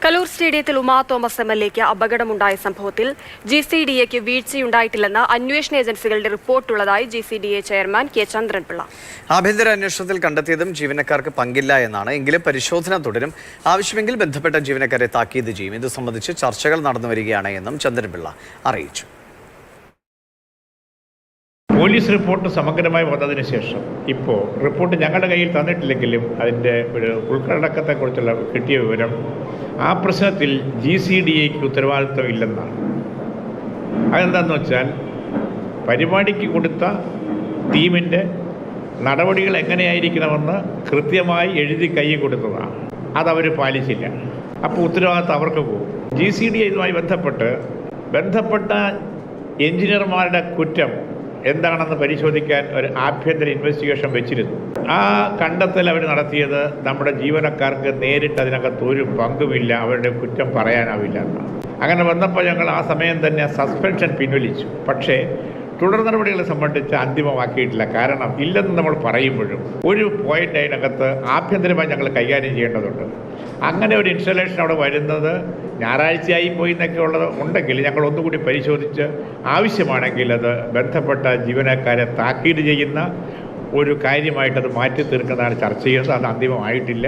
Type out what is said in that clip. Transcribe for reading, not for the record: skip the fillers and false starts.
കലൂർ സ്റ്റേഡിയത്തിൽ ഉമാ തോമസ് MLAക്ക് അപകടമുണ്ടായ സംഭവത്തിൽ GCDAക്ക് വീഴ്ചയുണ്ടായിട്ടില്ലെന്ന് അന്വേഷണ ഏജൻസികളുടെ റിപ്പോർട്ടുള്ളതായി GCDA ചെയർമാൻ കെ ചന്ദ്രൻപിള്ള. ആഭ്യന്തര അന്വേഷണത്തിൽ കണ്ടെത്തിയതും ജീവനക്കാർക്ക് പങ്കില്ല എന്നാണ്. എങ്കിലും പരിശോധന തുടരും. ആവശ്യമെങ്കിൽ ബന്ധപ്പെട്ട ജീവനക്കാരെ താക്കീത് ചെയ്യും. ഇത് സംബന്ധിച്ച് ചർച്ചകൾ നടന്നുവരികയാണ് എന്നും ചന്ദ്രൻപിള്ള അറിയിച്ചു. പോലീസ് റിപ്പോർട്ട് സമഗ്രമായി വന്നതിന് ശേഷം ഇപ്പോൾ റിപ്പോർട്ട് ഞങ്ങളുടെ കയ്യിൽ തന്നിട്ടില്ലെങ്കിലും അതിൻ്റെ ഒരു ഉൾക്കടക്കത്തെക്കുറിച്ചുള്ള കിട്ടിയ വിവരം ആ പ്രശ്നത്തിൽ GCDAക്ക് ഉത്തരവാദിത്വം ഇല്ലെന്നാണ്. അതെന്താണെന്ന് വെച്ചാൽ പരിപാടിക്ക് കൊടുത്ത ടീമിൻ്റെ നടപടികൾ എങ്ങനെയായിരിക്കണമെന്ന് കൃത്യമായി എഴുതി കൈ കൊടുത്തതാണ്. അതവർ പാലിച്ചില്ല. അപ്പോൾ ഉത്തരവാദിത്വം അവർക്ക് പോകും. GCDA ഇതുമായി ബന്ധപ്പെട്ട എഞ്ചിനീയർമാരുടെ കുറ്റം എന്താണെന്ന് പരിശോധിക്കാൻ ഒരു ആഭ്യന്തര ഇൻവെസ്റ്റിഗേഷൻ വെച്ചിരുന്നു. ആ കണ്ടെത്തൽ അവർ നടത്തിയത് നമ്മുടെ ജീവനക്കാർക്ക് നേരിട്ട് അതിനകത്ത് ഒരു പങ്കുമില്ല, അവരുടെ കുറ്റം പറയാനാവില്ല എന്നാണ്. അങ്ങനെ വന്നപ്പോൾ ഞങ്ങൾ ആ സമയം തന്നെ സസ്പെൻഷൻ പിൻവലിച്ചു. പക്ഷേ തുടർ നടപടികളെ സംബന്ധിച്ച് അന്തിമമാക്കിയിട്ടില്ല. കാരണം ഇല്ലെന്ന് നമ്മൾ പറയുമ്പോഴും ഒരു പോയിന്റ് അതിനകത്ത് ആഭ്യന്തരമായി ഞങ്ങൾ കൈകാര്യം ചെയ്യേണ്ടതുണ്ട്. അങ്ങനെ ഒരു ഇൻസ്റ്റലേഷൻ അവിടെ വരുന്നത് ഞായറാഴ്ചയായി പോയി എന്നൊക്കെ ഉള്ളത് ഉണ്ടെങ്കിൽ ഞങ്ങൾ ഒന്നുകൂടി പരിശോധിച്ച് ആവശ്യമാണെങ്കിൽ അത് ബന്ധപ്പെട്ട ജീവനക്കാരെ താക്കീത് ചെയ്യുന്ന ഒരു കാര്യമായിട്ടത് മാറ്റി തീർക്കുന്നതാണ് ചർച്ച ചെയ്യുന്നത്. അത് അന്തിമമായിട്ടില്ല.